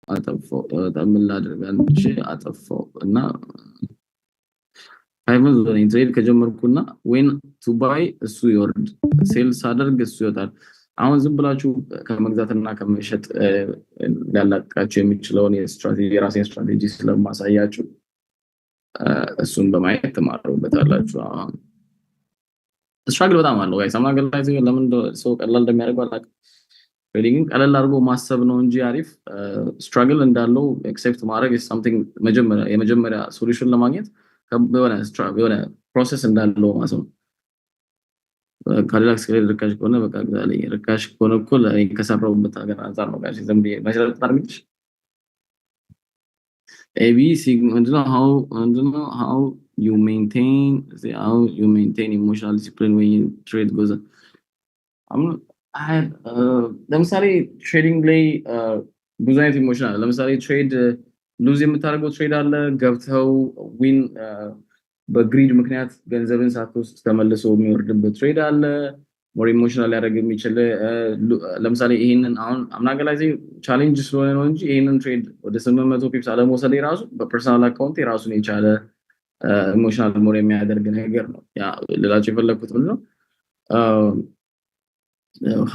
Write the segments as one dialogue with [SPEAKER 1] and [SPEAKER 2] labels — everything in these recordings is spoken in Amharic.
[SPEAKER 1] አጠፋው በጣም ምን ላድርግ አንቺ አጠፋው እና ሃይመን ዞኔን ትሬድ ከጀመርኩና ዌን ቱ ባይ እሱ ይወርድ ሴልስ አደርግ እሱ ይወጣል። አሁን ዝም ብላችሁ ከመግዛትና ከመሸጥ ሊያላቅቃችሁ የሚችለውን የስትራቴጂ የራሴን ስትራቴጂ ስለማሳያችሁ እሱን በማየት ትማሩበታላችሁ። ስትራግል በጣም አለው ጋይስ አማገል ላይ ለምን ሰው ቀላል እንደሚያደርገው አላውቅም። ትሬዲንግ ቀላል አድርጎ ማሰብ ነው እንጂ አሪፍ ስትራግል እንዳለው ኤክሴፕት ማድረግ is something የመጀመሪያ ሶሉሽን ለማግኘት የሆነ ፕሮሰስ እንዳለው ማሰብ ነው። ካላክስ ርካሽ ከሆነ በቃ ግዛለኝ ርካሽ ከሆነ እኮ ከሰራውበት ሀገር አንፃር ነው ጋሽ ዝም ብዬ መሰረት ታርግልሽ AB how you maintain emotional discipline when you trade goes ለምሳሌ ትሬዲንግ ላይ ብዙ አይነት ኢሞሽን አለ። ለምሳሌ ትሬድ ሉዝ የምታደርገው ትሬድ አለ ገብተው ዊን በግሪድ ምክንያት ገንዘብን ሳትወስድ ተመልሶ የሚወርድበት ትሬድ አለ። ሞር ኢሞሽናል ያደርግ የሚችል ለምሳሌ ይሄንን አሁን አምናገላይዚ ቻሌንጅ ስለሆነ ነው እንጂ ይሄንን ትሬድ ወደ 800 ፒፕስ አለመውሰድ የራሱ በፐርሰናል አካውንት የራሱን የቻለ ኢሞሽናል ሞር የሚያደርግ ነገር ነው። ያ ሌላቸው የፈለኩት ምንድነው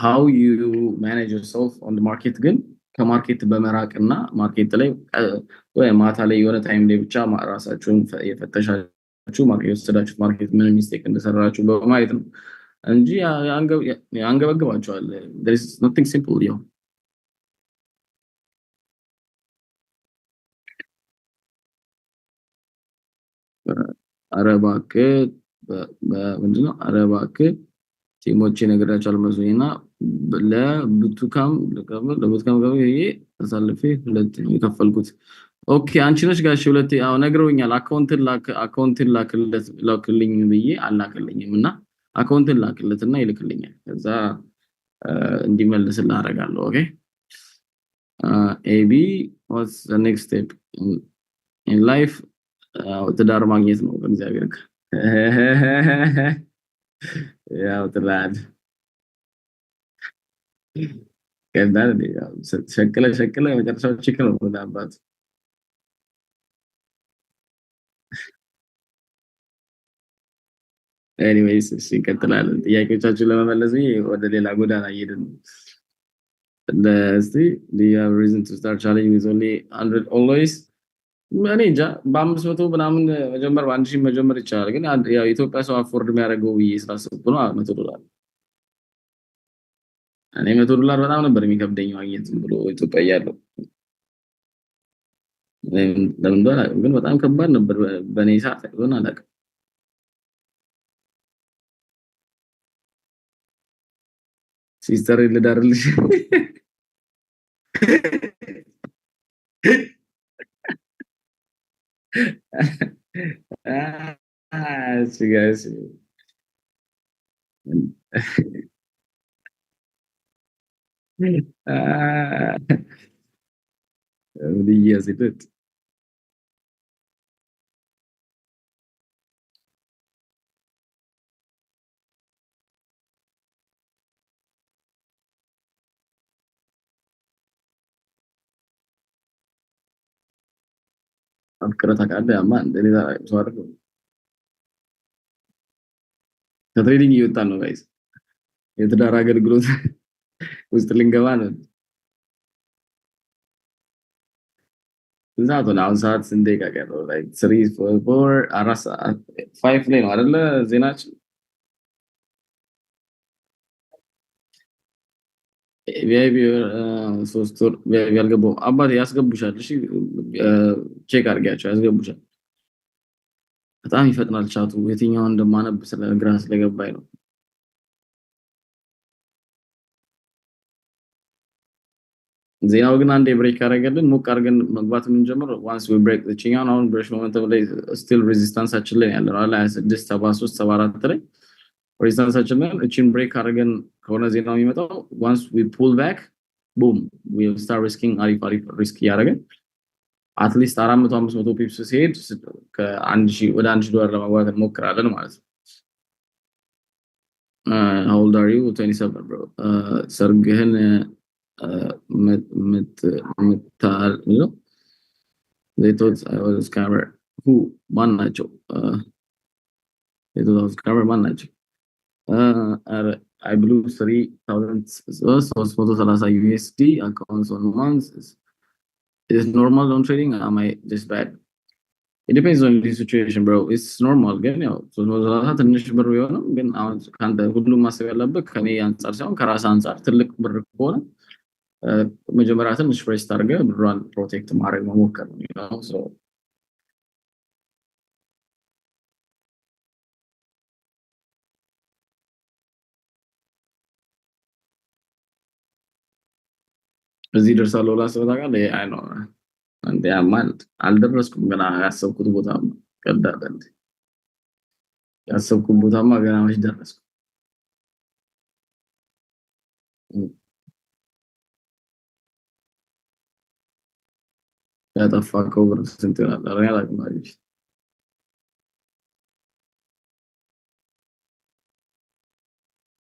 [SPEAKER 1] how you manage yourself on the market ግን ከማርኬት በመራቅና ማርኬት ላይ ወይ ማታ ላይ የሆነ ታይም ላይ ብቻ ራሳችሁን የፈተሻችሁ ማርኬት ወሰዳችሁ ማርኬት ምን ሚስቴክ እንደሰራችሁ በማየት ነው እንጂ ያንገበግባችኋል። there is nothing simple yo አረባከ ምንድነው አረባከ ቲሞቼ ነገራቻል መስሎኝና ለብቱካም ለብቱካም ጋር ይሄ አሳልፌ ሁለት ነው የከፈልኩት። ኦኬ አንቺ ነሽ ጋሽ ሁለት አው ነግረውኛል። አካውንትን ላክልኝ ብዬ አላከልኝምና አካውንትን ላክለትና ይልክልኛል። ከዛ እንዲመልስልህ አደርጋለሁ። ኦኬ AB what's the next step in life ትዳር ማግኘት ነው በእግዚአብሔር ጋር ያው ትላል ከዳር ያው ሸክለ መጨረሻው ቺክ ነው ወዳባት ኤኒዌይስ ሲቀጥላል ጥያቄዎቻችሁን ለመመለስ ወደ ሌላ ጎዳና እየሄድን ለስቲ do you have reason to start challenging with only 100 always እኔ እንጃ በ500 ምናምን መጀመር በ1000 መጀመር ይቻላል። ግን ያው ኢትዮጵያ ሰው አፎርድ የሚያደርገው ስላሰብኩ ነው $100 እኔ $100 በጣም ነበር የሚከብደኝ ማግኘት ብሎ ኢትዮጵያ ያለው ለምን ግን በጣም ከባድ ነበር በኔ ሰዓት ሆነ አላውቅም። ሲስተር ልዳርልሽ see guys yes it did አፍቅረታ ካለ ያማ እንደሌላ ሰው አይደለም። ከትሬዲንግ እየወጣ ነው ጋይስ የትዳር አገልግሎት ውስጥ ልንገባ ነው። እዛው ነው አሁን ሰዓት እንደ ቀቀረው like 3 4 4 5 ላይ ነው አይደለ ዜናችን ቪአይፒ ሶስት ወር ቪአይፒ ያልገባው አባቴ ያስገቡሻል። እሺ ቼክ አድርጊያቸው ያስገቡሻል። በጣም ይፈጥናል ቻቱ የትኛው እንደማነብ ስለግራ ስለገባኝ ነው። ዜናው ግን አንዴ ብሬክ አደረገልን ሞቅ አድርገን መግባት ምን ጀምሮ once we break the chain on ብሬሽ ሞመንተም ላይ still resistance አችን ላይ ያለው አለ 26 73 74 ላይ resistance አችን ላይ እቺን ብሬክ አድርገን ከሆነ ዜናው የሚመጣው once we pull back boom we will start risking አሪፍ ሪስክ ያደረገን at least 400 500 ፒፕስ ሲሄድ ከ1000 ወደ $1000 ለማግባት እንሞክራለን ማለት ነው። how old are you 27 bro ሰርግህን you know, they thought I was a scammer. Who? ማን ናቸው? they thought I was a scammer ማን ናቸው? I blew 3,330 USD accounts on once. Is normal on trading? Am I just bad? It depends on the situation, bro. It's normal ግን ያው 330 ትንሽ ብር ቢሆንም ግን አሁን ካንተ ሁሉም ማሰብ ያለበት ከኔ አንፃር ሳይሆን ከራስ አንፃር ትልቅ ብር ከሆነ መጀመሪያ ትንሽ ፍሬስ ታርገ ብሯን ፕሮቴክት ማድረግ መሞከር ነው ነው ሶ እዚህ ደርሳለሁ ላስበው ታውቃለህ አይ ነው አንዴ አማን አልደረስኩም ገና ያሰብኩት ቦታ ቀዳዳንት ያሰብኩት ቦታማ ገና መች ደረስኩ ያጠፋከው ብር ስንት ይሆናል? ኧረ አላውቅም ማለት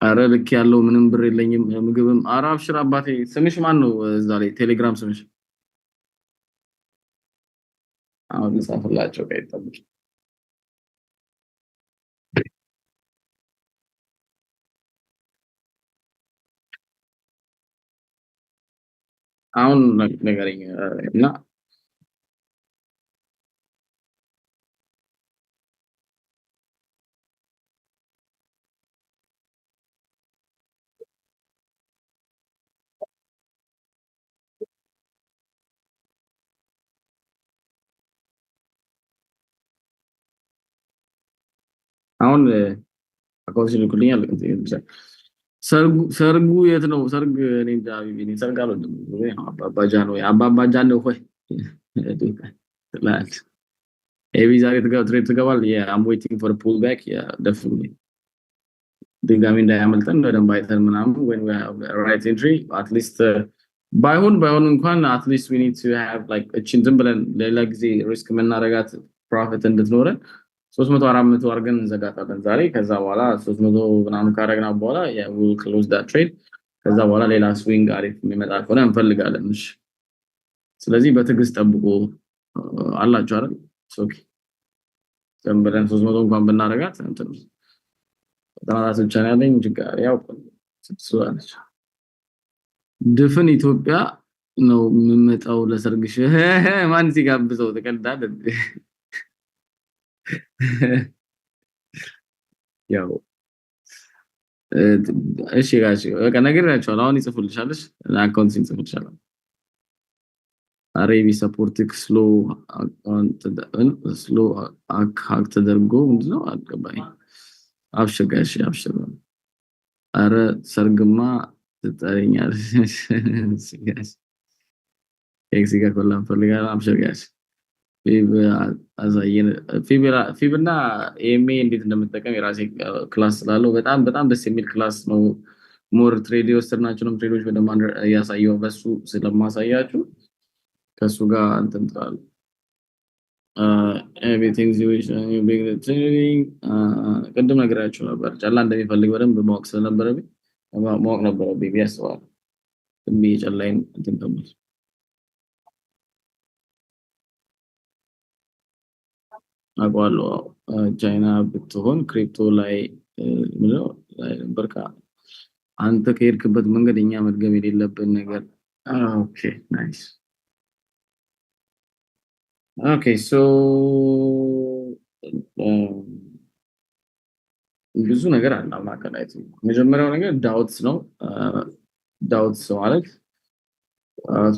[SPEAKER 1] ኧረ ልክ ያለው ምንም ብር የለኝም ምግብም ኧረ አብሽር አባቴ ስምሽ ማን ነው እዛ ላይ ቴሌግራም ስምሽ አሁን ልጻፍላቸው ከይጠብቅ አሁን ነገረኝ እና አሁን አካውንት ልኩልኛል ሰርጉ የት ነው? ሰርግ እኔ እንጃ ቢቢ ሰርግ አልወድም አባባጃን ነው ሆይ ኤቢ ዛሬ ትገባል I'm waiting for a pullback yeah definitely ድጋሚ እንዳያመልጠን በደንብ አይተን ምናምን when we have a right entry at least ባይሆን እንኳን at least we need to have like እቺን ዝም ብለን ሌላ ጊዜ ሪስክ መናረጋት ፕሮፊት እንድትኖረን 300 400 አርገን እንዘጋታለን ዛሬ ከዛ በኋላ 300 ምናምን ካረግና በኋላ yeah we will close that trade ከዛ በኋላ ሌላ ስዊንግ አሪፍ የሚመጣ ከሆነ እንፈልጋለን እሺ ስለዚህ በትግስት ጠብቁ አላችሁ አይደል ኦኬ ዝም ብለን 300 እንኳን ብናረጋት እንትን ዳራስ ብቻ ነው ያለኝ ጅጋር ያው ስብስባለች ድፍን ኢትዮጵያ ነው የምመጣው ለሰርግሽ ማን ሲጋብዘው ተቀልዳል ያው እሺ ጋሽ በቃ ነግሬያቸዋለሁ አሁን ይጽፉልሻለሽ አካውንት ይጽፉልሻለሁ አሬቢ ሰፖርቲክ ስሎ አካውንት ስሎ አካውንት ተደርጎ ምንድነው አልገባኝ አብሽር ጋሽ አብሽር አረ ሰርግማ ትጠሪኛለሽ ጋሽ ኤክሲጋ ኮላም ፈልጋለሁ አብሽር ጋሽ አዛየን ፊብና ኤምኤ እንዴት እንደምትጠቀም የራሴ ክላስ ስላለው በጣም ደስ የሚል ክላስ ነው ሞር ትሬድ የወሰድናቸውንም ትሬዶች በደንብ ያሳየው በሱ ስለማሳያችሁ ከሱ ጋር እንትን ትላል everything is big trading ቀደም ነገራችሁ ነበር ጫላ እንደሚፈልግ በደንብ ማወቅ ስለነበረብኝ ማወቅ ነበረብኝ ቢያስዋል ጫላይን እንትን ተምር አቋለው ቻይና ብትሆን ክሪፕቶ ላይ ምንድነው በርካ አንተ ከሄድክበት መንገድ እኛ መድገም የሌለብን ነገር ኦኬ ናይስ ኦኬ ሶ ብዙ ነገር አለ ማከላይት መጀመሪያው ነገር ዳውትስ ነው ዳውትስ ማለት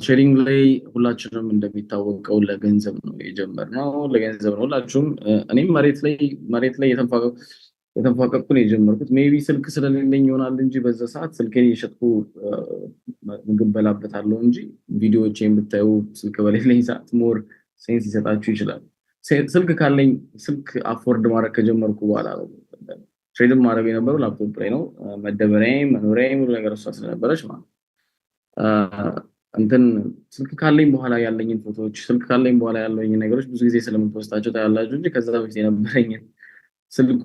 [SPEAKER 1] ትሬዲንግ ላይ ሁላችንም እንደሚታወቀው ለገንዘብ ነው የጀመርነው ለገንዘብ ነው ሁላችሁም እኔም መሬት ላይ የተንፋቀቁ ነው የጀመርኩት ሜቢ ስልክ ስለሌለኝ ይሆናል እንጂ በዛ ሰዓት ስልኬን እየሸጥኩ ምግብ በላበታለሁ እንጂ ቪዲዮዎችን ብታዩ ስልክ በሌለኝ ሰዓት ሞር ሴንስ ይሰጣችሁ ይችላል ስልክ ካለኝ ስልክ አፎርድ ማድረግ ከጀመርኩ በኋላ ትሬድ ማድረግ የነበረው ላፕቶፕ ላይ ነው መደበሪያዬም መኖሪያዬም ሁሉ ነገር እሷ ስለነበረች ማለት እንትን ስልክ ካለኝ በኋላ ያለኝን ፎቶዎች ስልክ ካለኝ በኋላ ያለኝ ነገሮች ብዙ ጊዜ ስለምንፖስታቸው ታያላችሁ እንጂ ከዛ በፊት የነበረኝ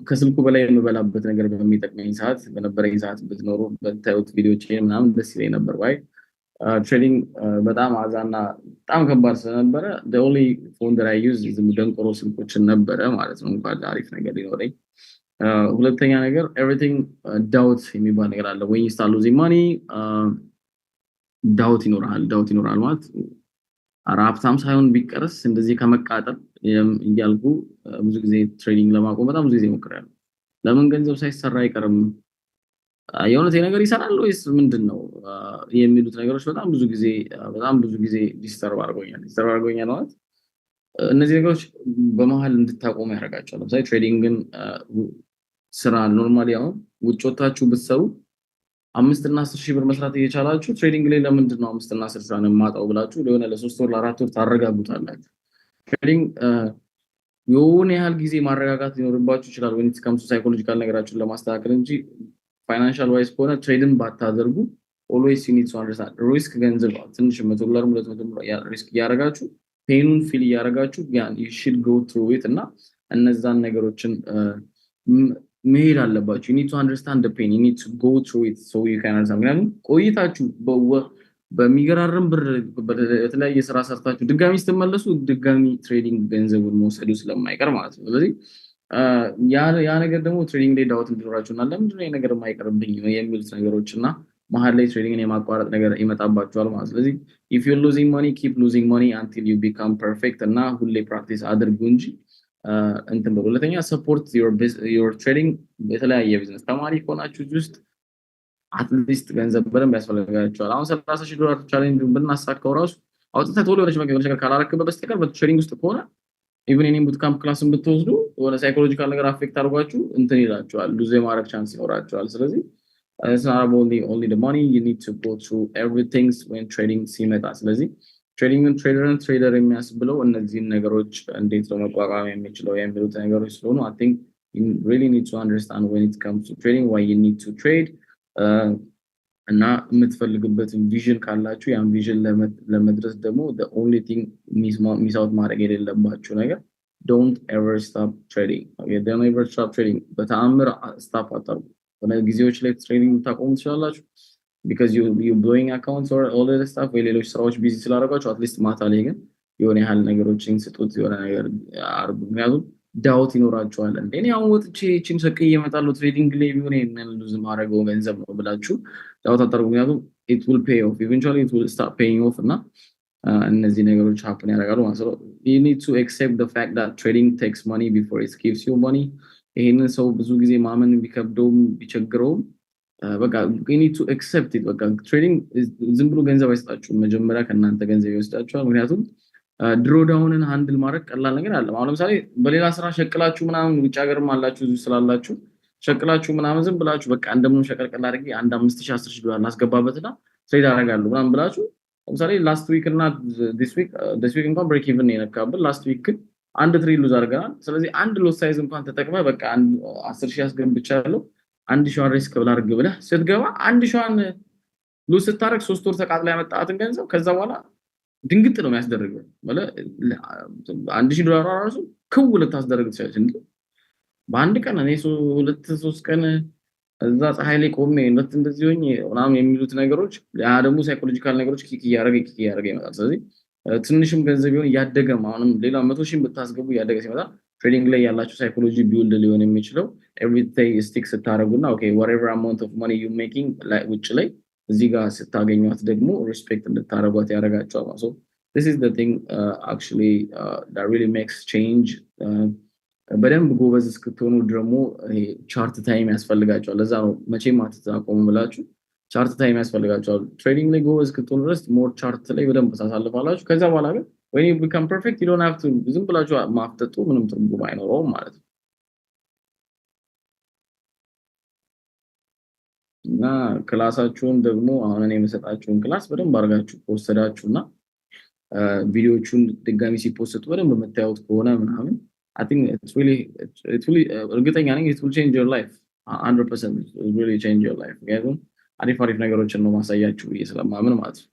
[SPEAKER 1] ከስልኩ በላይ የምበላበት ነገር በሚጠቅመኝ ሰዓት በነበረኝ ሰዓት ብትኖሩ በታዩት ቪዲዮዎችን ምናምን ደስ ይለኝ ነበር ባይ ትሬዲንግ በጣም አዛና በጣም ከባድ ስለነበረ the only phone that I use ዝም ደንቆሮ ስልኮችን ነበረ ማለት ነው እንኳን አሪፍ ነገር ሊኖረኝ። ሁለተኛ ነገር everything doubt የሚባል ነገር አለ when you start losing money doubt ይኖራል ማለት ኧረ ሀብታም ሳይሆን ቢቀርስ እንደዚህ ከመቃጠል እያልኩ ብዙ ጊዜ ትሬዲንግ ለማቆም በጣም ብዙ ጊዜ ሞክሬያለሁ። ለምን ገንዘብ ሳይሰራ አይቀርም የእውነት ነገር ይሰራል ወይስ ምንድነው? የሚሉት ነገሮች በጣም ብዙ ጊዜ ዲስተርብ አድርጎኛል ማለት እነዚህ ነገሮች በመሃል እንድታቆሙ ያደርጋቸዋል። ለምሳሌ ትሬዲንግን ስራ ኖርማሊ አሁን ውጭ ወጣችሁ ብትሰሩ 5 እና 10 ሺህ ብር መስራት እየቻላችሁ ትሬዲንግ ላይ ለምንድን ነው 5 እና 10 ሺህ ነው የማጣው ብላችሁ ለሆነ ለ3 ወር ለ4 ወር ታረጋጉታላችሁ። ትሬዲንግ የሆነ ያህል ጊዜ ማረጋጋት ሊኖርባችሁ ይችላል when it comes to psychological ነገራችሁን ለማስተካከል እንጂ ፋይናንሻል ዋይዝ ከሆነ ትሬድን ባታደርጉ always you need to understand ሪስክ ገንዘብ ትንሽ $100 $200 ሪስክ ያረጋችሁ ፔኑን ፊል ያረጋችሁ you should go through it እና እነዛን ነገሮችን መሄድ አለባችሁ you need to understand the pain you need to go through it so you can understand ምክንያቱም ቆይታችሁ በሚገራርም ብር በተለያየ ስራ ሰርታችሁ ድጋሚ ስትመለሱ ድጋሚ ትሬዲንግ ገንዘቡን መውሰዱ ስለማይቀር ማለት ነው። ስለዚህ ያ ነገር ደግሞ ትሬዲንግ ላይ ዳውት እንዲኖራችሁና ለምንድን ነው ነገር የማይቀርብኝ የሚሉት ነገሮችና መሀል ላይ ትሬዲንግን የማቋረጥ ነገር ይመጣባችኋል ማለት ነው። ስለዚህ if you're losing money keep losing money until you become perfect እና ሁሌ ፕራክቲስ አድርጉ እንጂ እንትን ብሎ ሁለተኛ support your trading የተለያየ ቢዝነስ ተማሪ ከሆናችሁ ውስጥ አትሊስት ገንዘብ በደንብ ያስፈልጋችኋል። አሁን $30,000 ቻሌንጁን ብናሳካው ራሱ አውጥተህ ቶሎ ወደሽ ነገር ካላረክበት በስተቀር በትሬዲንግ ውስጥ ከሆነ ኢቭን እኔም ቡት ካምፕ ክላስን ብትወስዱ ወደ ሳይኮሎጂካል ነገር አፌክት አድርጓችሁ እንትን ይላችኋል ሉዝ የማድረግ ቻንስ ይኖራችኋል። ስለዚህ it's not only the money you need to go through everything when trading ሲመጣ ስለዚህ ትሬደር የሚያስብለው እነዚህን ነገሮች እንዴት ነው መቋቋም የሚችለው የሚሉት ነገሮች ስለሆኑ I think you really need to understand when it comes to trading why you need to trade እና የምትፈልጉበትን ቪዥን ካላችሁ ያን ቪዥን ለመድረስ ደግሞ the only thing miss out ማድረግ የሌለባችሁ ነገር don't ever stop trading okay don't ever stop trading በተአምር ስታፕ አታርጉ በጊዜዎች ላይ ትሬዲንግ ታቆሙ ትችላላችሁ because you blowing accounts or all that stuff ወይ ሌሎች ስራዎች ቢዚ ስላደረጋችሁ at least ማታ ላይ ግን የሆነ ያህል ነገሮችን ስጡት የሆነ ነገር አርጉ ምክንያቱም ዳውት ይኖራችኋል እንዴ አሁን ወጥቼ እቺን ሰቅዬ እመጣለሁ ትሬዲንግ ላይ ቢሆን ይሄንን ሉዝ ማድረገው ገንዘብ ነው ብላችሁ ዳውት አታርጉ ምክንያቱም it will pay off eventually it will start paying off እና እነዚህ ነገሮች happen ያደርጋሉ ማለት ነው you need to accept the fact that trading takes money before it gives you money ይሄንን ሰው ብዙ ጊዜ ማመን ቢከብደውም ቢቸግረውም በቃ you need to accept it በቃ ትሬዲንግ ዝም ብሎ ገንዘብ አይሰጣችሁም መጀመሪያ ከእናንተ ገንዘብ ይወስዳችኋል ምክንያቱም ድሮ ዳውንን ሃንድል ማድረግ ቀላል ነገር አይደለም አሁን ለምሳሌ በሌላ ስራ ሸቅላችሁ ምናምን ውጭ ሀገርም አላችሁ እዚህ ስላላችሁ ሸቅላችሁ ምናምን ዝም ብላችሁ በቃ እንደምን ሸቀልቀል አድርጌ አንድ 5000 10000 ዶላር ላስገባበትና ትሬድ አደርጋለሁ ምናምን ብላችሁ ለምሳሌ ላስት ዊክ እና this week እንኳን ብሬክ ኢቭን የነካብል ላስት ዊክ አንድ ትሬድ ሉዝ አድርገናል ስለዚህ አንድ ሎስ ሳይዝ እንኳን ተጠቅመህ በቃ 10000 አስገብቻለሁ 1000 ሪስክ ብላርግ ብለህ ስትገባ 1000 ሉዝ ስታረግ 3 ወር ተቃጥላ ያመጣአትን ገንዘብ ከዛ በኋላ ድንግጥ ነው የሚያስደርገው ማለት $1000 ራሱ ክው ልታስደርግ ትችላለች እንዴ በአንድ ቀን እኔ 2-3 ቀን እዛ ፀሐይ ላይ ቆሜ እንደዚህ ሆኜ ምናምን የሚሉት ነገሮች ያ ደግሞ ሳይኮሎጂካል ነገሮች ኪክ እያደረገ ይመጣል ስለዚህ ትንሽም ገንዘብ ይሆን ያደገ አሁንም ሌላ 100,000 ብታስገቡ ያደገ ሲመጣ ትሬዲንግ ላይ ያላችሁ ሳይኮሎጂ ቢውልድ ሊሆን የሚችለው ኤቭሪዴይ ስቲክ ስታረጉና ኦኬ whatever amount of money you making like which ላይ እዚህ ጋር ስታገኙት ደግሞ ሪስፔክት እንድታረጓት ያረጋጫው so this is the thing actually that really makes change በደንብ ጎበዝ እስክትሆኑ ደግሞ ቻርት ታይም ያስፈልጋቸዋል ለዛ ነው መቼም አትታቆሙ ብላችሁ ቻርት ታይም ያስፈልጋቸዋል ትሬዲንግ ላይ ጎበዝ እስክትሆኑ ድረስ ሞር ቻርት ላይ በደንብ ታሳልፋላችሁ ከዛ በኋላ ግን when you become perfect you don't have to ዝም ብላችሁ ማፍጠጡ ምንም ትርጉም አይኖረውም ማለት ነው እና ክላሳችሁን ደግሞ አሁን እኔ የምሰጣችሁን ክላስ በደንብ አድርጋችሁ ወሰዳችሁና ቪዲዮቹን ድጋሚ ሲፖስቱ በደንብ የምታዩት ከሆነ ምናምን I think it's really እርግጠኛ ነኝ it will change your life 100% it will really change your life ምክንያቱም አሪፍ ነገሮችን ነው ማሳያችሁ ስለማምን ማለት ነው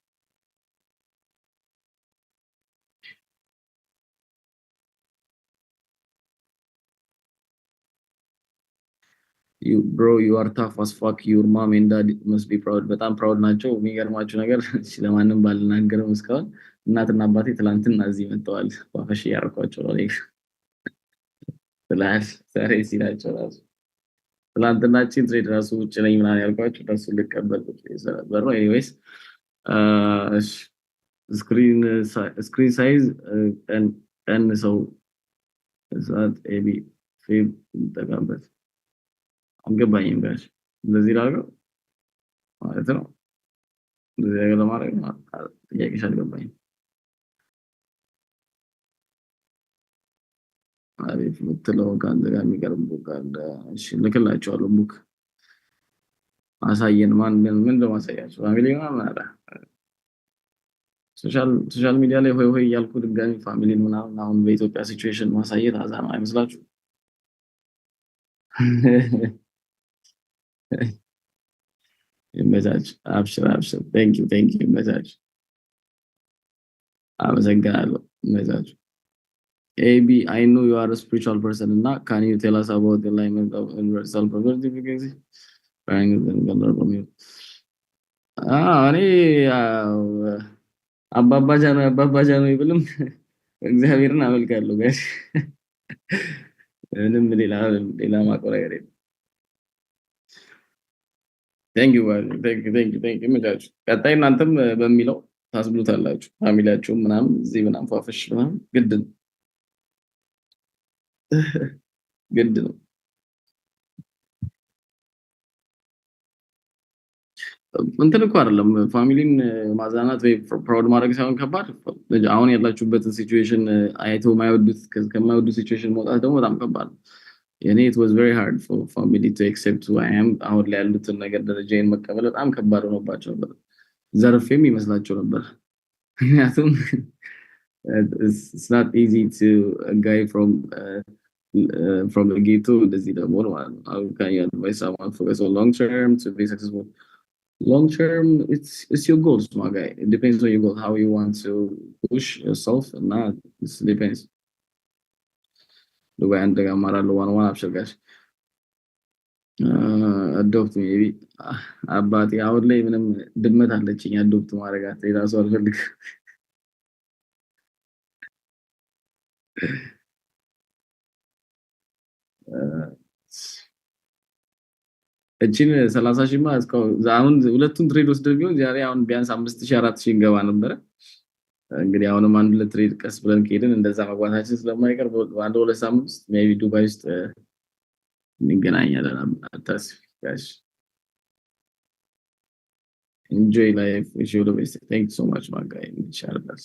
[SPEAKER 1] you are tough as fuck. Your mom and dad must be proud. በጣም ፕራውድ ናቸው። የሚገርማችሁ ነገር ለማንም ባልናገርም እስካሁን እናትና አባቴ ትላንትና እዚህ መጥተዋል። ዋፈሽ እያደረኳቸው ነው። ትላንት ዛሬ ሲላቸው ራሱ ትላንትናችን ትሬድ ራሱ ውጭ ነኝ ምናምን ያልኳቸው እነሱ ልቀበል ነበር ነው። ኤኒዌይስ ስክሪን ሳይዝ ቀን ሰው ሰዓት ኤቢ ፌም እንጠቀምበት አልገባኝም ጋሽ እንደዚህ ላድርገው ማለት ነው። እንደዚህ ነገር ለማድረግ ጥያቄሽ አልገባኝም። አሪፍ የምትለው ከአንተ ጋር የሚቀርብ ቡክ አለ። እሺ ልክላቸዋለሁ። ቡክ አሳየን። ምን ለማሳያቸው ፋሚሊ ምናምን አለ። ሶሻል ሚዲያ ላይ ሆይ ሆይ እያልኩ ድጋሚ ፋሚሊን ምናምን አሁን በኢትዮጵያ ሲቹዌሽን ማሳየት አዛ ነው አይመስላችሁ? ይመቻች። አብሽር አብሽር። ቴንክ ዩ ይመቻች። አመሰግናለሁ። ይመቻች። AB, I know you are a spiritual person እና can you tell us about the alignment of universal property frequency? እኔ አባባጃ ነው ይብልም እግዚአብሔርን አመልካለሁ ጋሽ ምንም ሌላ ማቆራ የለም። ቴንክ ዩ ይመቻችሁ። ቀጣይ እናንተም በሚለው ታስብሉታላችሁ። ፋሚሊያችሁ ምናምን እዚህ ምናምን ፏፈሽ ምናምን ግድ ነው ግድ ነው። እንትን እኮ አይደለም ፋሚሊን ማዛናት ወይ ፕራውድ ማድረግ ሳይሆን ከባድ አሁን ያላችሁበትን ሲቹዌሽን አይቶ ማይወዱት ከማይወዱት ሲቹዌሽን መውጣት ደግሞ በጣም ከባድ ነው። የኔ it was very hard for family to accept who I am። አሁን ላይ ያሉትን ነገር ደረጃዬን መቀበል በጣም ከባድ ሆኖባቸው ነበር። ዘርፌም ይመስላቸው ነበር። ምክንያቱም it's not easy to a guy from the ghetto እንደዚህ ደግሞ ማለት ነው። How can you advise someone focus on long term to be successful? Long term, it's your goals, my guy. It depends on your goal, how you want to push yourself, and that it depends. The way I'm doing, I'm not one option, guys. Adopt maybe. አባቴ አሁን ላይ ምንም ድመት አለችኝ አዶፕት ማድረጋት የራሱ አልፈልግ እቺን 30 ሺህ እስካሁን አሁን ሁለቱን ትሬድ ወስደን ቢሆን ዛሬ አሁን ቢያንስ 5000 4000 እንገባ ነበር። እንግዲህ አሁንም አንድ ለትሬድ ቀስ ብለን ከሄድን እንደዛ መግባታችን ስለማይቀር በአንድ ሁለት ሳምንት ውስጥ ሜቢ ዱባይ ውስጥ እንገናኛለን። አታስቢ ጋሽ። enjoy life. wish you the best. thank you so much my guy. ኢንሻአላህ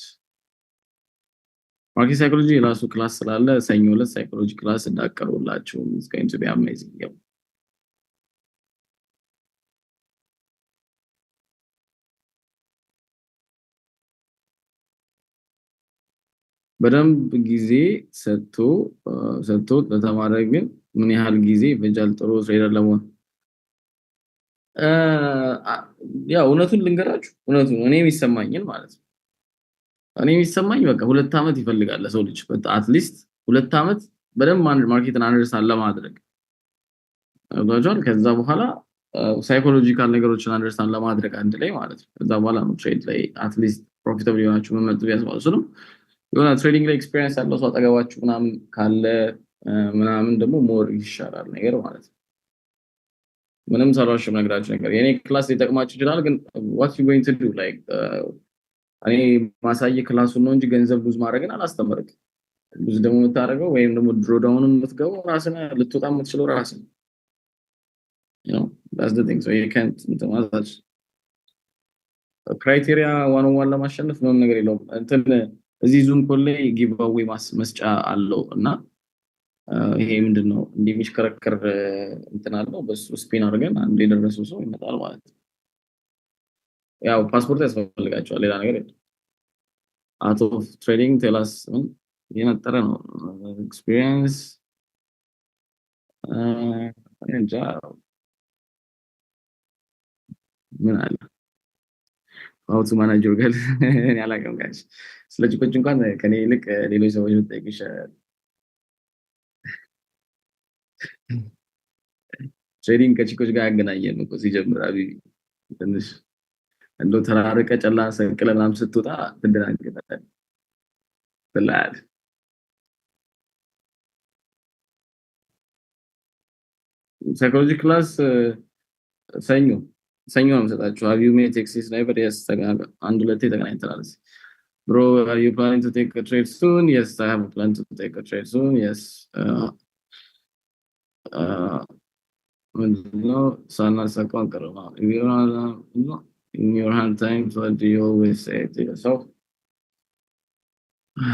[SPEAKER 1] ማርኬት ሳይኮሎጂ የራሱ ክላስ ስላለ ሰኞ ዕለት ሳይኮሎጂ ክላስ እንዳቀርቡላችሁ it's going to be amazing. በደንብ ጊዜ ሰጥቶ ለተማረ ግን ምን ያህል ጊዜ ይፈጃል ጥሩ ትሬደር ለመሆን? ያው እውነቱን ልንገራችሁ፣ እውነቱን እኔ የሚሰማኝን ማለት ነው። እኔ የሚሰማኝ በቃ 2 አመት ይፈልጋል ለሰው ልጅ አትሊስት 2 አመት በደንብ ማርኬትን አንደርስታንድ ለማድረግ አውቃችኋል። ከዛ በኋላ ሳይኮሎጂካል ነገሮችን አንደርስታንድ ለማድረግ አንድ ላይ ማለት ነው። ከዛ በኋላ ነው ትሬድ ላይ አትሊስት ፕሮፊታብል የሆናችሁ መመጡ ያስባሉም የሆነ ትሬዲንግ ላይ ኤክስፒሪየንስ ያለው ሰው አጠገባችሁ ምናምን ካለ ምናምን ደግሞ ሞር ይሻላል ነገር ማለት ነው። ምንም ሰራሽም ነግራችሁ ነገር የኔ ክላስ ሊጠቅማችሁ ይችላል፣ ግን what you going to do like እኔ ማሳየ ክላሱን ነው እንጂ ገንዘብ ሉዝ ማድረግን አላስተምርም። ሉዝ ደግሞ የምታደርገው ወይም ደግሞ ድሮ ዳውንም የምትገባው ራስህ ነህ፣ ልትወጣ የምትችለው ራስህ ነህ። you know that's the thing, so you can't ማለት ክራይቴሪያ ዋን ለማሸነፍ ምንም ነገር የለውም። እንትን እዚህ ዙም ኮል ላይ ጊቭ አዌይ መስጫ አለው እና ይሄ ምንድነው እንደሚሽከረከር እንትን አለው። በሱ ስፒን አድርገን አንድ የደረሰው ሰው ይመጣል ማለት ነው። ያው ፓስፖርት ያስፈልጋቸዋል፣ ሌላ ነገር የለም። አውት ኦፍ ትሬዲንግ ቴላስ የመጠረ ነው ኤክስፒሪየንስ እንጃ ምን አለ how to manage your girl እኔ አላውቅም ጋሽ። ስለ ጭቆች እንኳን ከኔ ይልቅ ሌሎች ሰዎች ብትጠይቁ ይሻላል። ትሬዲንግ ከቺኮች ጋር ያገናኘን እኮ ሲጀምር አቢቢ ትንሽ እንደው ተራርቀ ጨላ ሰቅለ ምናምን ስትወጣ ትደናገጣለህ ትላለህ። ሳይኮሎጂ ክላስ ሰኞ ሰኞ ነው የምሰጣችሁ። have you made Texas sniper? yes አንድ ሁለቴ ተገናኝተናል። bro are you planning to take a trade soon? yes I have a plan to take a trade soon. yes uh no ሳናሳካው አንቀርም። if you know in your hand times what do you always say to yourself?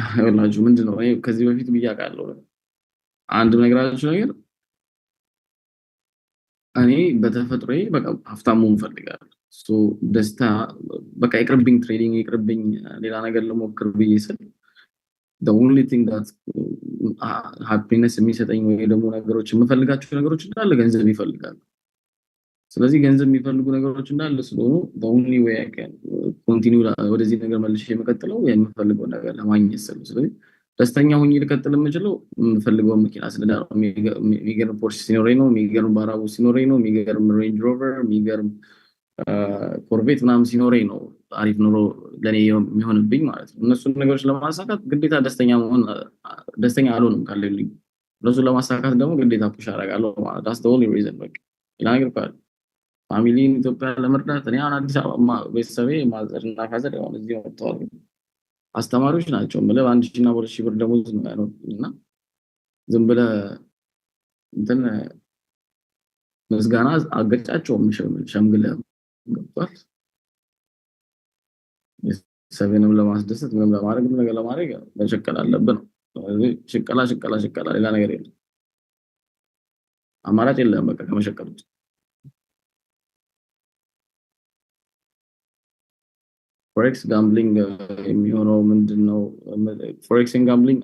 [SPEAKER 1] ይኸውላችሁ ምንድነው እኔ ከዚህ በፊት ብያቃለሁ። አንድ ነገራችሁ ነገር እኔ በተፈጥሮዬ በቃ ሀብታም መሆን እፈልጋለሁ። ሶ ደስታ በቃ ይቅርብኝ፣ ትሬዲንግ ይቅርብኝ፣ ሌላ ነገር ልሞክር ብዬ ስል the only thing that happiness የሚሰጠኝ ወይ ደግሞ ነገሮች የምፈልጋቸው ነገሮች እንዳለ ገንዘብ ይፈልጋሉ። ስለዚህ ገንዘብ የሚፈልጉ ነገሮች እንዳለ ስለሆኑ the only way I can continue ወደዚህ ነገር መልሼ የምቀጥለው የምፈልገው ነገር ለማግኘት ስል ስለዚህ ደስተኛ ሆኜ ልቀጥል የምችለው የምፈልገው መኪና ስለዳ ነው። የሚገርም ፖርሽ ሲኖረኝ ነው፣ የሚገርም ባራቡ ሲኖረኝ ነው፣ የሚገርም ሬንጅ ሮቨር፣ የሚገርም ኮርቬት ምናምን ሲኖረኝ ነው አሪፍ ኑሮ ለኔ የሚሆንብኝ ማለት ነው። እነሱን ነገሮች ለማሳካት ግዴታ ደስተኛ አልሆንም ካለልኝ። እነሱን ለማሳካት ደግሞ ግዴታ ፑሽ አደርጋለሁ ማለት that's the only reason በቃ ሌላ ነገር ካለ ፋሚሊን ኢትዮጵያ ለመርዳት እኔ አሁን አዲስ አበባ ቤተሰቤ ማዘር እና ፋዘር አሁን እዚህ መጥተዋል። አስተማሪዎች ናቸው ማለት 1000 እና 2000 ብር ደሞዝ ነው ያለው እና ዝም ብለህ እንትን ምስጋና አገጫቸው ሸምግለህ ገብቷል። ሰቨንም ለማስደሰት ምንም ለማድረግ ምንም ነገር ለማድረግ መሸቀል አለብን። ስለዚህ ሽቀላ ሌላ ነገር የለም። አማራጭ የለም በቃ ከመሸቀል ውጭ። ፎሬክስ ጋምብሊንግ የሚሆነው ምንድነው? ፎሬክስ ኤንድ ጋምብሊንግ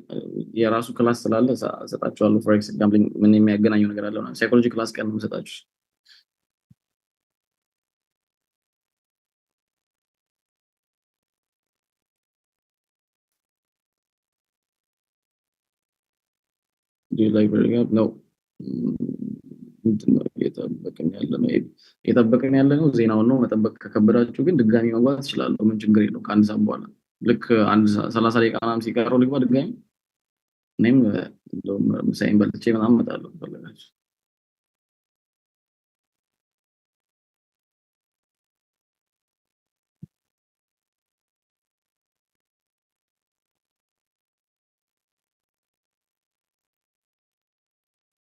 [SPEAKER 1] የራሱ ክላስ ስላለ ሰጣችኋለሁ። ፎሬክስ ጋምብሊንግ ምን የሚያገናኘው ነገር አለው? ሳይኮሎጂ ክላስ ቀን ነው ሰጣችሁ። do you like very up? no ምንድነው እየጠበቅን ያለ ነው ዜናውን ነው መጠበቅ ከከበዳችሁ ግን ድጋሚ መግባት ትችላለሁ። ምን ችግር የለው። ከአንድ ሰዓት በኋላ ልክ አንድ 30 ደቂቃ ምናምን ሲቀረው ልግባ ድጋሚ። እኔም እንደውም ምሳዬን በልቼ ምናምን እመጣለሁ ከፈለጋችሁ።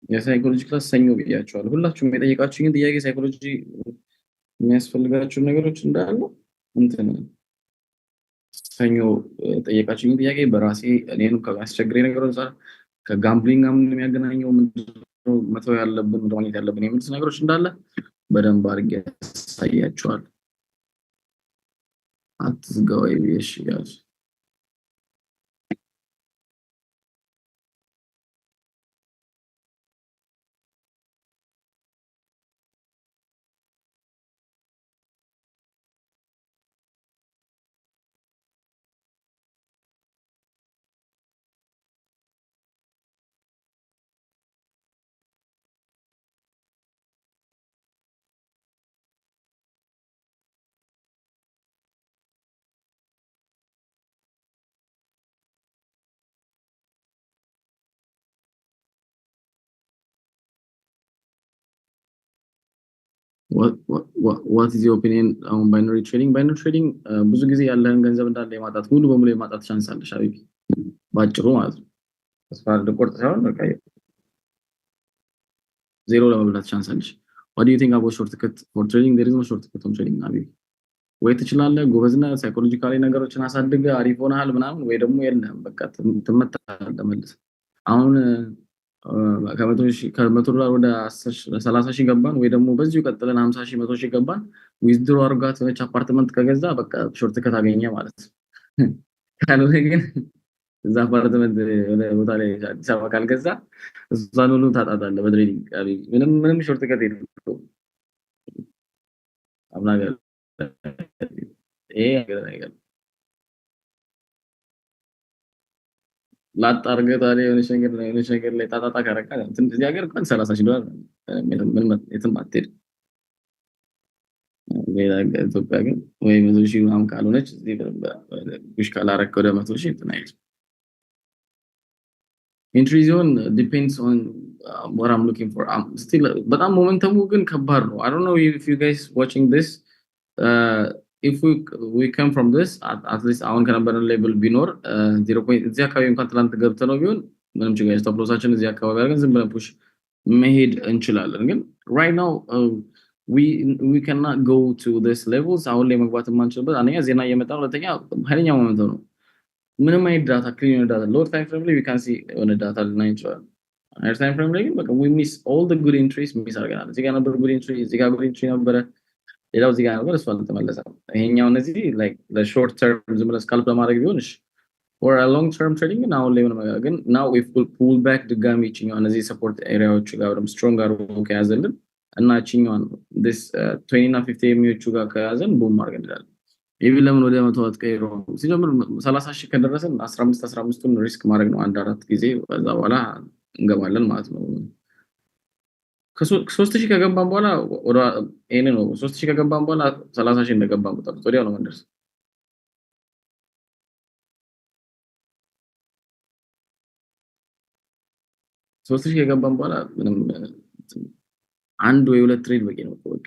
[SPEAKER 1] የሳይኮሎጂ ክላስ ሰኞ ብያችኋለሁ። ሁላችሁም የጠየቃችሁኝን ጥያቄ ሳይኮሎጂ የሚያስፈልጋችሁ ነገሮች እንዳሉ እንትን ሰኞ ጠየቃችሁኝ ጥያቄ በራሴ እኔን ከሚያስቸግረኝ ነገሮች ጋር ከጋምብሊንግ ጋር ምን የሚያገናኘው ምንድነው መተው ያለብን ማግኘት ያለብን የምልስ ነገሮች እንዳለ በደንብ አድርጌ ያሳያችኋል። አትዝጋው እሺ ያዝ what is your opinion on binary trading? binary trading ብዙ ጊዜ ያለህን ገንዘብ እንዳለ የማጣት ሙሉ በሙሉ የማጣት ቻንስ አለሽ አቢቢ ባጭሩ ማለት ነው። ተስፋ ልቆርጥ ሳይሆን በቃ ዜሮ ለመብላት ቻንስ አለሽ። what do you think about shortcut for trading? there is no shortcut on trading አቢቢ። ወይ ትችላለህ ጎበዝና ሳይኮሎጂካሊ ነገሮችን አሳድገህ አሪፍ ሆነሃል ምናምን ወይ ደግሞ የለም በቃ ትመታለህ መልስ። አሁን ከመቶ ዶላር ወደ 30,000 ገባን ወይ ደግሞ በዚሁ ቀጥለን 50,000 100,000 ገባን ዊዝድሮ አርጋት ነች አፓርትመንት ከገዛ በቃ ሾርት ከት አገኘ ማለት ነው። ካልሆነ ግን እዛ አፓርትመንት ወደ ቦታ ላይ አዲስ አበባ ካልገዛ እዛን ሁሉ ታጣጣለህ በትሬዲንግ አቢቢ። ምንም ሾርት ከት የለም። አብናገር ይሄ ነገር ላጣርገህ ታዲያ የሆነች ነገር ላይ ጣጣጣ ካረካ እዚህ ሀገር እንኳን $30,000 የትም አትሄድም። ሌላ ኢትዮጵያ ግን ወይ 100,000 ምናምን ካልሆነች እዚህ ፑሽ ካላረከው ወደ 100,000 እንትን አይልም። Entry zone depends on what I'm looking for. Still በጣም ሞመንተሙ ግን ከባድ ነው. I don't know if you guys watching this if we come from this at least አሁን ከነበረን ሌቭል ቢኖር 0. እዚህ አካባቢ እንኳን ትላንት ገብተ ነው ቢሆን ምንም ችግር የለም። ስቶፕ ሎሳችን እዚህ አካባቢ አድርገን ዝም ብለን ፑሽ መሄድ እንችላለን። ግን right now we cannot go to this levels አሁን ላይ መግባት የማንችልበት አንደኛ ዜና እየመጣ ነው፣ ሁለተኛ ኃይለኛ ሞመንተም ነው። ምንም አይነት ዳታ ክሊን ዳታ ሎር ታይም ፍሬም ላይ we can see on a data line ይችላል። ሃየር ታይም ፍሬም ላይ ግን በቃ we miss all the good entries miss አድርገናል። እዚህ ጋር ነበር good entry፣ እዚህ ጋር good entry ነበረ፣ ሌላው እዚህ ጋር ነበር፣ እሱ አልተመለሰም። ይሄኛው እነዚህ like the short term ዝም ብለህ ስካልፕ ለማድረግ ቢሆንሽ or a long term trading ግን አሁን ላይ ምንም ነገር ግን now if we pull back ድጋሚ ይችኛው እነዚህ ሰፖርት ኤሪያዎች ጋር ወደ ስትሮንግ አድርጎ ከያዘልን እና ይችኛው this 20 እና 50 የሚዎቹ ጋር ከያዘን ቡም አድርገን እንላለን። ኢቭን ለምን ወደ 100 አትቀይሮ ሲጀምር 30,000 ከደረሰን 15ቱን ሪስክ ማድረግ ነው አንድ አራት ጊዜ፣ ከዛ በኋላ እንገባለን ማለት ነው። ከ3000 ከገባን በኋላ ወደ ኤን ነው 3000 ከገባን በኋላ 30,000 እንደገባን ቁጥር ወዲያው ነው መንደርስ። 3000 ከገባን በኋላ ምንም አንድ ወይ ሁለት ትሬድ በቂ ነው በቃ።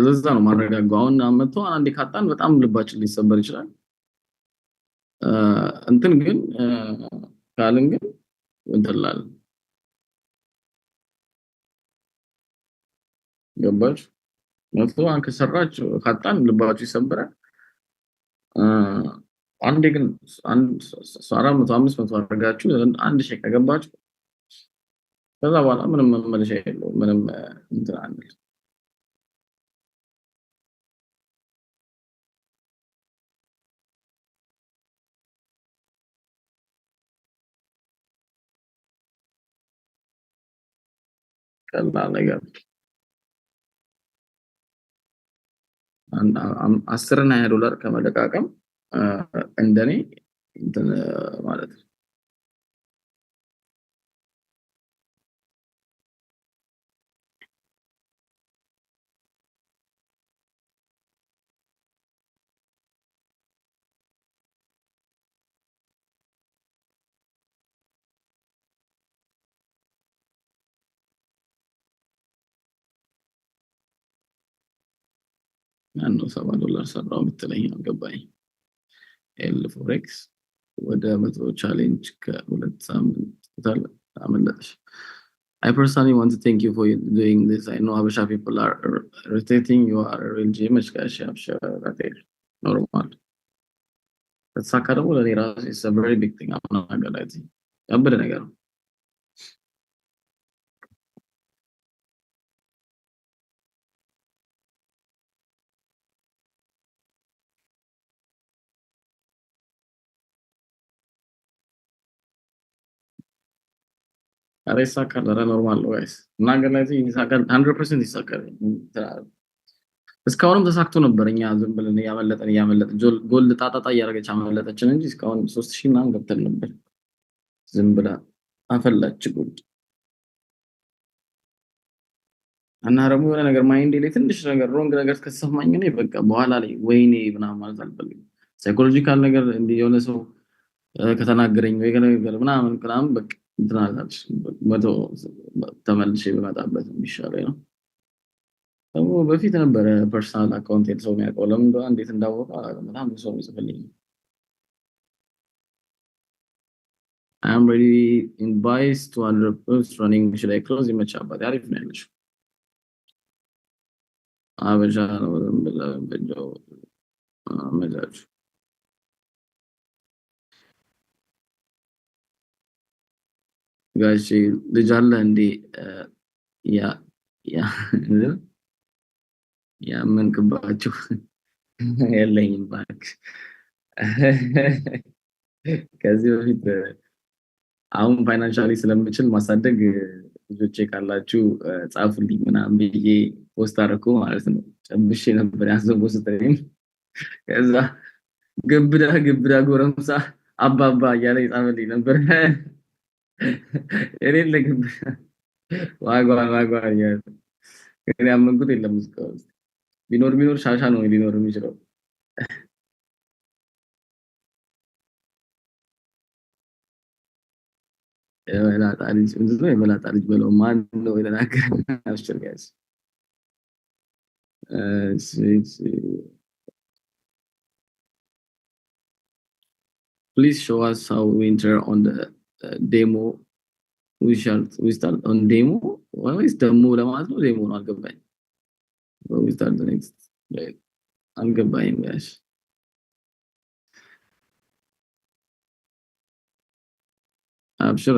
[SPEAKER 1] ለዛ ነው ማረጋጋው። አሁን አመጣው አንዴ ካጣን በጣም ልባችን ሊሰበር ይችላል። እንትን ግን ካልን ግን እንተላል ገባች መጥቶ ከሰራች ካጣን ልባችሁ ይሰበራል። አንዴ ግን 400-500 አድርጋችሁ አንድ ሺህ ከገባችሁ ከዛ በኋላ ምንም መመለሻ የለውም። ምንም እንትን አንል ቀላል ነገር 10 እና $20 ከመለቃቀም እንደኔ እንትን ማለት ነው። አንዱ $7 ሰራው የምትለኝ አልገባኝ። ኤል ፎሬክስ ወደ 100 ቻሌንጅ ከሁለት ሳምንት ታለ አመለጠሽ። I personally want to thank you for doing this. I know Habesha people are irritating. You are a real genius, guys. That's normal. That's sakadamo ለኔ ራስ is a very big thing. I'm not gonna lie to you. ያበደ ነገር ነው። አረ ይሳካል። አረ ኖርማል ነው ጋይስ። እና ገላቲ ይሳካል 100% ይሳካል። እስካሁንም ተሳክቶ ነበር። እኛ ዝም ብለን ያመለጠን ጎል ጣጣጣ እያደረገች አመለጠችን እንጂ እስካሁን 3000 ምናምን ገብተን ነበር። ዝም ብላ አፈላች ጎል እና ደግሞ የሆነ ነገር ማይንድ ላይ ትንሽ ነገር ሮንግ ነገር ከተሰማኝ ነው በቃ በኋላ ላይ ወይኔ ምናምን ማለት አልፈልግም። ሳይኮሎጂካል ነገር እንደ የሆነ ሰው ከተናገረኝ ወይ ነገር ምናምን በቃ እንትን አላልሽ መቶ ተመልሼ በመጣበት የሚሻለው ነው። ደግሞ በፊት ነበር ፐርሰናል አካውንት ሰው የሚያውቀው ለምን እንደሆነ እንዴት እንዳወቀ በጣም ሰው ይጽፍልኝ። I am ready in buys 200 points running should I close ይመቻባት አሪፍ ነው ያለሽ አበሻ ነው በለው አመላጭ ጋሽ ልጅ አለ እንዴ? ያ ምን ከባችሁ የለኝም ባክ። ከዚህ በፊት አሁን ፋይናንሻሊ ስለምችል ማሳደግ ልጆቼ ካላችሁ ጻፉልኝ ምናምን ብዬ ፖስት አደረኩ ማለት ነው። ጨብሼ ነበር ያዘው ፖስት ከዛ ግብዳ ጎረምሳ አባባ እያለ ይጻፍልኝ ነበር። የሌለ ግብዳ ዋጓን እያለ ግን ያመንኩት የለም እስካሁን። ቢኖር ሻሻ ነው ሊኖር የሚችለው። የመላጣ ልጅ ምንድን ነው? የመላጣ ልጅ በለው ማን ነው የተናገረ? አብሽር ጋይስ please show us how we enter on the demo. We start on demo. What is demo ለማለት ነው? demo ነው አልገባኝ። we start the next like አልገባኝም ጋይስ። አብሽር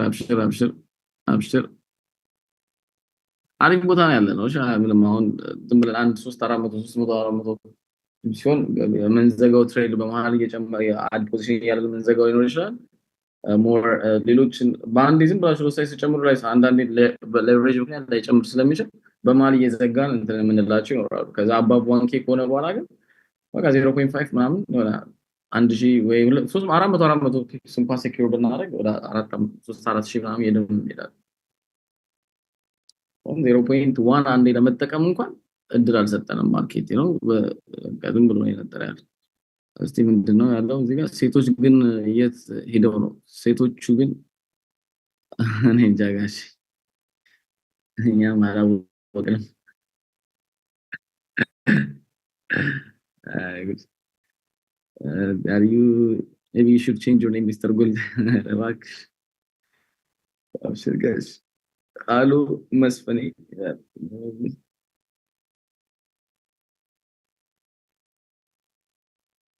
[SPEAKER 1] አሪፍ ቦታ ነው ያለ ነው። እሺ ምንም አሁን ዝም ብለን 1 3 400 300 400 ሲሆን የምንዘጋው ትሬድ በመሃል እየጨመረ አድ ፖዚሽን እያለ የምንዘጋው ሊኖር ይችላል። ሞር ሌሎችን በአንድ ዝም ብላችሁ ለሳይ ሲጨምሩ ላይ አንዳንዴ ሌቨሬጅ ምክንያት ላይጨምር ስለሚችል በመሃል እየዘጋን እንትን የምንላቸው ይኖራሉ። ከዛ አባብ 1k ከሆነ በኋላ ግን በቃ 0.5 ምናምን ይሆናል። 1000 ወይ 3 400 ስምፓ ሴኩር ብናደርግ ወደ 4 3 4000 ምናምን ይደም ይላል። 0.1 አንዴ ለመጠቀም እንኳን እድል አልሰጠንም። ማርኬት ነው በቀድም ብሎ ነው የነጠረ ያለው። እስቲ ምንድነው ያለው እዚህ ጋር? ሴቶች ግን የት ሄደው ነው? ሴቶቹ ግን እኔ እንጃ ጋሽ እኛ አላወቅንም። are you maybe you should change your name Mr. Gold እባክሽ አብሽር ጋሽ አሉ መስፈኔ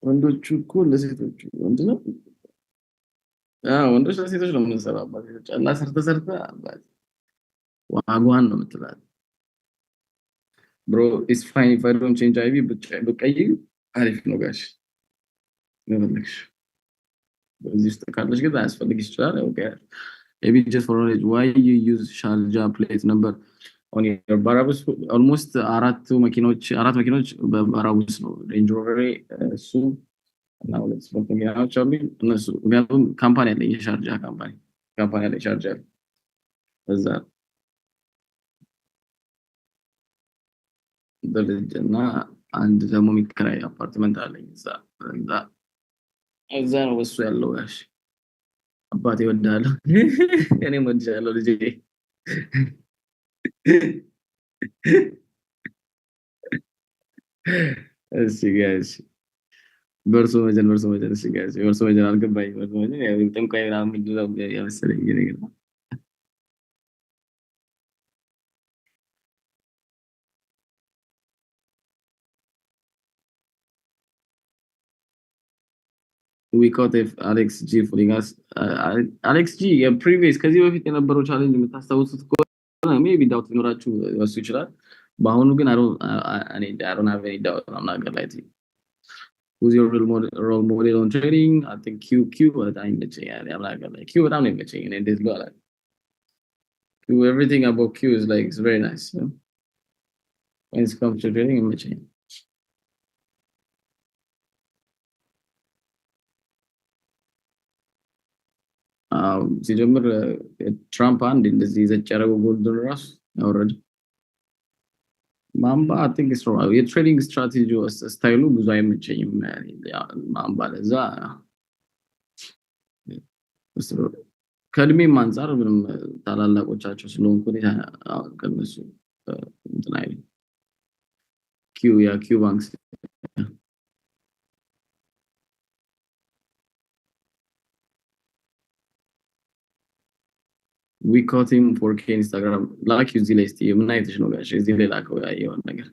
[SPEAKER 1] ወንዶቹ እኮ ለሴቶቹ ምንድነው? ወንዶች ለሴቶች ነው የምንሰራባት። ጫላ ሰርተ አባት ዋጓን ነው የምትላት። bro it's fine if I don't change IV በቀይ አሪፍ ነው ጋሽ ለምንክሽ በዚህ ውስጥ ካለሽ ግን አያስፈልግሽ ይችላል። okay maybe just for knowledge why you use Sharjah plate number on your Barabus almost አራት መኪኖች በባራቡስ ነው ሬንጅ ሮቨር እሱ እና ሁለት ስፖርት መኪናዎች አሉ እነሱ ምክንያቱም ካምፓኒ አለ የሻርጃ ካምፓኒ አለ ሻርጃ እዛ ደረጃና አንድ ደግሞ የሚከራይ አፓርትመንት አለኝ እዛ ነው እሱ ያለው ጋሽ አባቴ ወዳለሁ እኔም ወዳለሁ ልጄ እሺ ጋሽ በርሶ መጀን እሺ ጋሽ በርሶ መጀን አልገባኝ በርሶ መጀን ያው ጠንቋይ ምናምን ምንድነው ያመሰለኝ ነገር ነው። we caught if Alex G following us Alex G የፕሪቪየስ ከዚህ በፊት የነበረው ቻሌንጅ የምታስታውሱት ከሆነ ሜቢ ዳውት ሊኖራችሁ ወሱ ይችላል። በአሁኑ ግን I don't have any doubt. I'm not gonna lie to you. Who's your role model on trading? I think Q በጣም ይመቸኛል። I'm not gonna lie. Q በጣም ነው ይመቸኝ። እኔ እንደዚህ ብሎ አላል Q everything about Q is like it's very nice. You know? When it comes to trading ይመቸኝ። ሲጀምር ትራምፕ አንድ እንደዚህ ዘጨረው ጎልድ ራስ አውረድ ማምባ I think it's wrong. የትሬዲንግ ስትራቴጂ ስታይሉ ብዙ አይመቸኝም ማምባ ለዛ ከእድሜም አንፃር ምንም ታላላቆቻቸው ስለሆንኩ ከነሱ እንትን አይደል ኪው ባንክስ we caught him for Instagram like you zile sti ምን አይተሽ ነው ጋሽ እዚህ ላይ ላከው ያየውን ነገር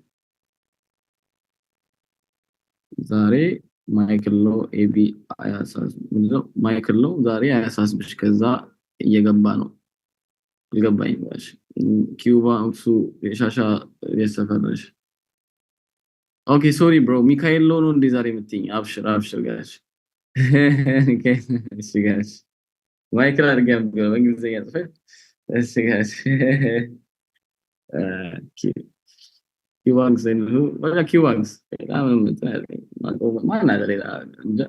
[SPEAKER 1] ዛሬ ማይክል ሎ ኤቢ አያሳስ ምንድነው ማይክል ሎ ዛሬ አያሳስብሽ ከዛ እየገባ ነው አልገባኝ ጋሽ ኪዩባ እሱ የሻሻ የሰፈረሽ ኦኬ ሶሪ ብሮ ሚካኤል ሎ ነው እንዴ ዛሬ የምትይኝ አብሽር ጋሽ እሺ ጋሽ ማይክል አድርገን በእንግሊዝኛ ጽፈህ እሺ ጋሽ ኪዋንግስ ነው በቃ ኪዋንግስ በጣም እንትን ማን አለ ሌላ እንጃ።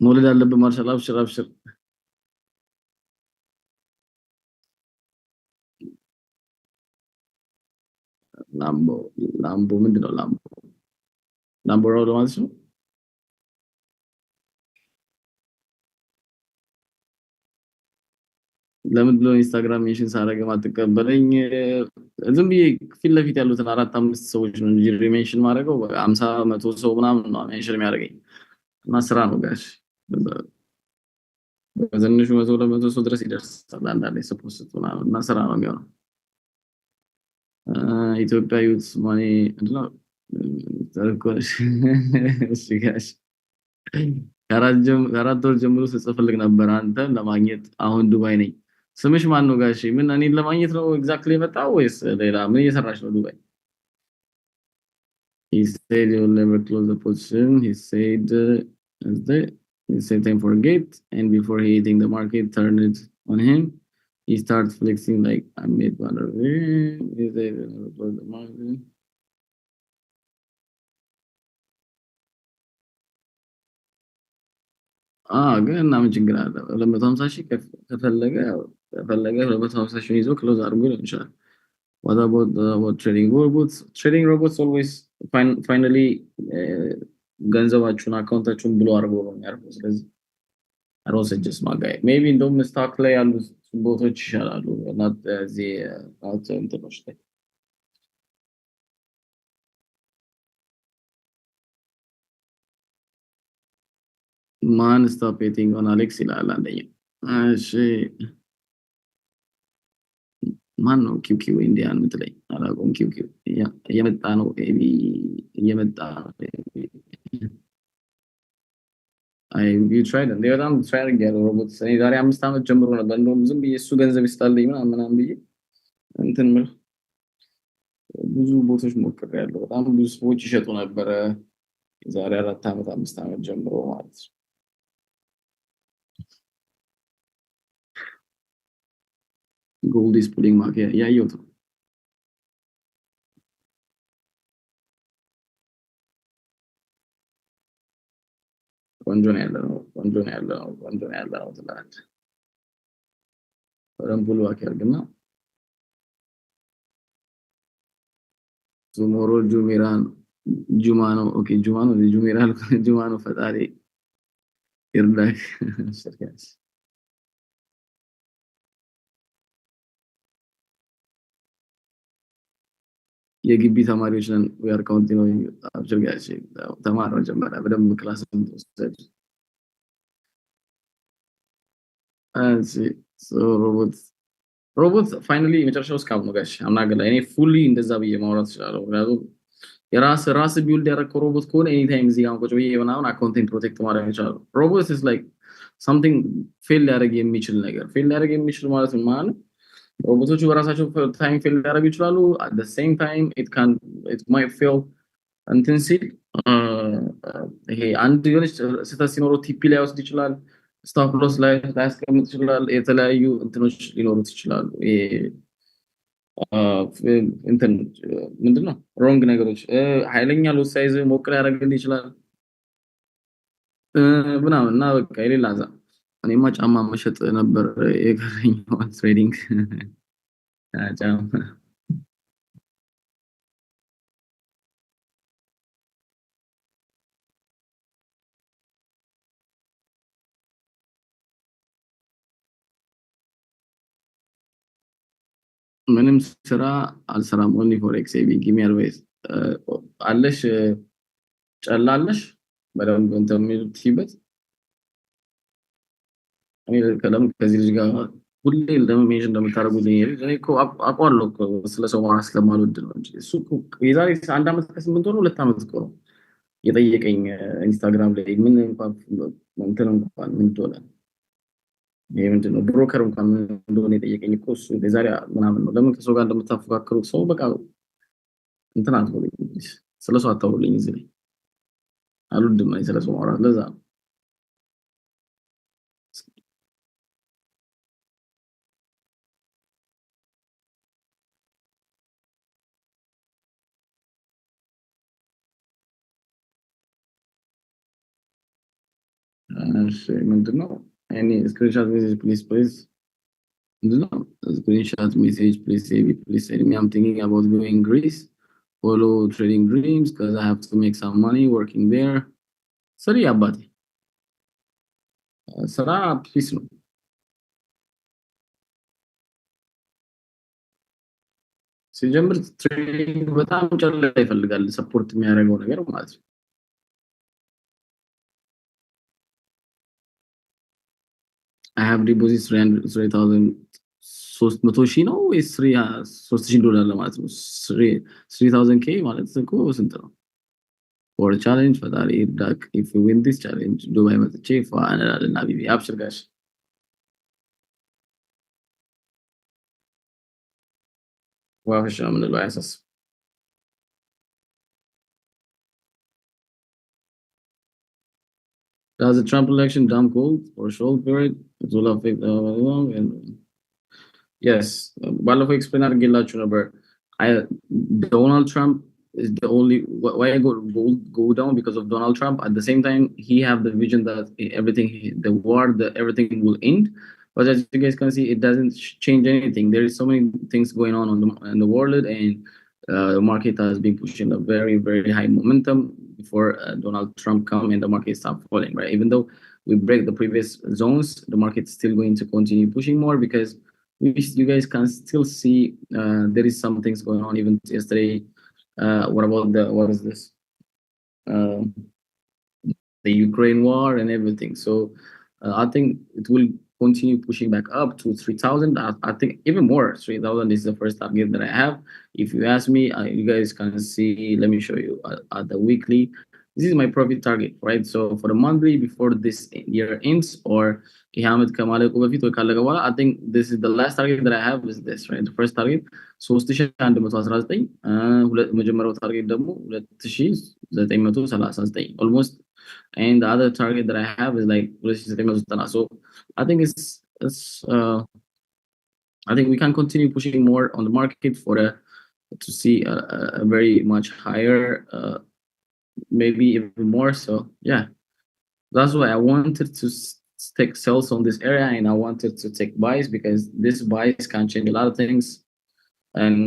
[SPEAKER 1] መውለድ አለብህ ማርሻል። አብሽር አብሽር። ላምቦ ላምቦ ምንድነው ላምቦ? ላምቦ ሮድ ማለት ነው። ለምንድን ነው ኢንስታግራም ሜንሽን ሳደርግ ማትቀበለኝ? ዝም ብዬ ፊት ለፊት ያሉትን 4 5 ሰዎች ነው እንጂ ሜንሽን ማድረገው 50 100 ሰው ምናምን ነው ሜንሽን የሚያደርገኝ እና ስራ ነው ጋሽ። በትንሹ 100 200 ሰው ድረስ ይደርሳል አንዳንዴ ስፖስት ምናምን እና ስራ ነው የሚሆነው። ኢትዮጵያ ዩት ማኔ ምንድነው ተልኮሽ? እሺ ጋሽ ከአራት ወር ጀምሮ ስጽፍልክ ነበር አንተን ለማግኘት አሁን ዱባይ ነኝ። ስምሽ ማን ነው ጋሼ? ምን እኔን ለማግኘት ነው ኤግዛክትሊ የመጣው ወይስ ሌላ ምን እየሰራሽ ነው ዱባይ? He said he will never close the position. Is the he said time forget and before he hitting the market turned it on him. He starts flexing like I made one of it. He said he will never close the market. ግን እና ምን ችግር አለ? 250 ሺህ ከፈለገ 250 ሺህ ይዞ ክሎዝ አድርጎ ሊሆን ይችላል። What about trading robots? Trading robots always finally ገንዘባችሁን አካውንታችሁን ብሎ አድርጎ ነው የሚያርፈው። ስለዚህ I don't suggest my guy. Maybe እንደውም ስታክ ላይ ያሉ ቦቶች ይሻላሉ እና እዚህ እንትኖች ላይ ማን ስቶፕ ቤቲንግ ኦን አሌክስ ይላል አንደኛ። እሺ ማን ነው ኪውኪው ኢንዲያን የምትለኝ? አላውቀውም። ኪውኪው እየመጣ ነው ኤቢ እየመጣ ነው። አይ ዩ ትራይድ እንደ በጣም ትራይ አድርጌያለሁ ሮቦት እኔ ዛሬ 5 ዓመት ጀምሮ ነበር እንደውም ዝም ብዬ እሱ ገንዘብ ይስጣልኝ ምናምን ብዬ እንትን ምል ብዙ ቦቶች ሞክሬያለሁ። በጣም ብዙ ሰዎች ይሸጡ ነበረ ዛሬ 4 ዓመት 5 ዓመት ጀምሮ ማለት ነው። ጎልድ ኢዝ ፑሊንግ ማርኬት ያየሁት ነው። ቆንጆ ነው ያለው ቆንጆ ነው ያለው ቆንጆ ነው ያለው ትላለች። ረምቡል ዋክ ያርግና ቱሞሮ ጁሜራን ጁማ ነው። ኦኬ ጁማ ነው ጁሜራ ጁማ ነው። ፈጣሪ ይርዳክ ሰርካስ የግቢ ተማሪዎች ነን። we are continuing አብሽር ጋሽ ተማር መጀመሪያ በደንብ ክላስ እንወስድ። አንሲ ሮቦት ፋይናሊ መጨረሻው ስካም ነው ጋሽ አምናገላ እኔ ፉሊ እንደዛ ብዬ ማውራት እችላለሁ። ምክንያቱም የራስ ቢልድ ያደረገው ሮቦት ከሆነ ኤኒ ታይም እዚህ ጋር ቁጭ ብዬ ምናምን አካውንቲንግ ፕሮቴክት ማድረግ ይችላል። ሮቦት is like something ፌል ሊያደርግ የሚችል ነገር ፌል ሊያደርግ የሚችል ማለት ምን ማለት ነው? ሮቦቶቹ በራሳቸው ታይም ፌል ሊያደርጉ ይችላሉ። at the same time it might fail እንትን ሲል ይሄ አንድ የሆነች ስህተት ሲኖረው ቲፒ ላይ ወስድ ይችላል። ስታፍ ሎስ ላይ ያስቀምጥ ይችላል። የተለያዩ እንትኖች ሊኖሩት ይችላሉ። እንትን ምንድነው ሮንግ ነገሮች ኃይለኛ ሎስ ሳይዝ ሞቅ ሊያደርግልህ ይችላል ምናምን እና በቃ የሌላ ዛ እኔማ ጫማ መሸጥ ነበር የቀረኝ ትሬዲንግ ጫማ ምንም ስራ አልሰራም። only for XAB give me advice አለሽ ጨላለሽ በደንብ እንትን የሚሉት እኔ ከለም ከዚህ ልጅ ጋር ሁሌ ለምን ሜንሽን እንደምታደርጉልኝ እኔ እኮ አውቀዋለሁ እኮ ስለሰው ማውራት ስለማልወድ ነው እንጂ እሱ እኮ የዛሬ 1 ዓመት ከ8 ወር 2 ዓመት እኮ ነው የጠየቀኝ ኢንስታግራም ላይ ምን እንኳን እንትን እንኳን ምን እንደሆነ ይሄ ምንድነው ብሮከር እንኳን ምን እንደሆነ የጠየቀኝ እኮ እሱ የዛሬ ምናምን ነው። ለምን ከሰው ጋር እንደምታፈካክሩት ሰው በቃ እንትን አትበሉኝ ስለሰው አታውሩልኝ እዚህ ላይ አልወድም እኔ ስለሰው ማውራት ለዛ ነው። ምንድነው? any screenshot message please ምንድነው? screenshot message please send me. I'm thinking about going Greece, follow trading dreams because I have to make some money working there. Sorry አባቴ ስራ ፒስ ነው። ሲጀምር ትሬዲንግ በጣም ጨላ ይፈልጋል ሰፖርት የሚያደርገው ነገር ማለት ነው። I have deposit 300,000 ሺህ ነው ወይስ 3000 ዶላር ለማለት ነው? 3000 ኬ ማለት እኮ ስንት ነው? for challenge ፈጣሪ ይርዳክ if you win this challenge ዱባይ መጥቼ ፋናልና ቢቢ አብሽር ጋሽ ዋፍሻ ምን ነው ያሳስ Does the Trump election dump gold or short period? It will affect long and yes. ባለፈው ኤክስፕሌን አድርጌላችሁ ነበር። Donald Trump is the only why gold go down because of Donald Trump. At the same time, he have the vision that everything, the war, everything will end. But as you guys can see, it doesn't change anything. There is so many things going on in the world, and the market has been pushing a very, very high momentum before Donald Trump come and the market start falling, right? Even though we break the previous zones, the market's still going to continue pushing more because you guys can still see there is some things going on. Even yesterday, what about what is this? The Ukraine war and everything. So I think it will continue pushing back up to 3,000. I think even more. 3,000 is the first target that I have. If you ask me, you guys can see. Let me show you at the weekly. This is my profit target, right? So for the monthly before this year ends, or I think this is the last target that I have is this, right? The first target 3119 መጀመሪያው ታርጌት ደግሞ 2939 almost, and the other target that I have is like 2990. So I think I think we can continue pushing more on the market to see a very much higher maybe even more. So yeah, that's why I wanted to take sales on this area, and I wanted to take buys because this buys can change a lot of things. And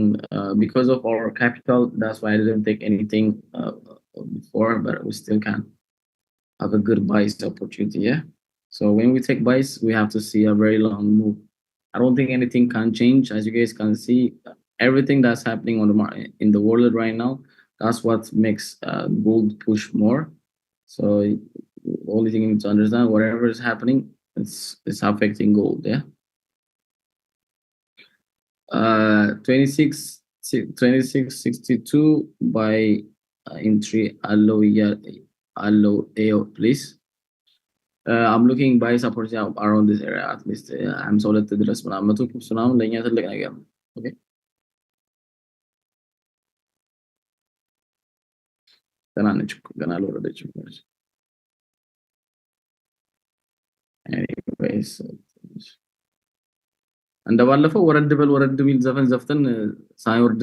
[SPEAKER 1] because of our capital, that's why I didn't take anything before, but we still can have a good buys opportunity. Yeah. So when we take buys, we have to see a very long move. I don't think anything can change. As you guys can see, everything that's happening on the market in the world right now, that's what makes gold push more. So the only thing you need to understand, whatever is happening, it's affecting gold. Yeah. 2662 by entry allow AO, please. I'm looking buy support around this area at least. I'm solid to dress but I'm to so now ለኛ ትልቅ ነገር ነው። Okay. ገና አልወረደችም። Anyways, እንደባለፈው ወረድ ቢል ዘፈን ዘፍተን ሳይወርድ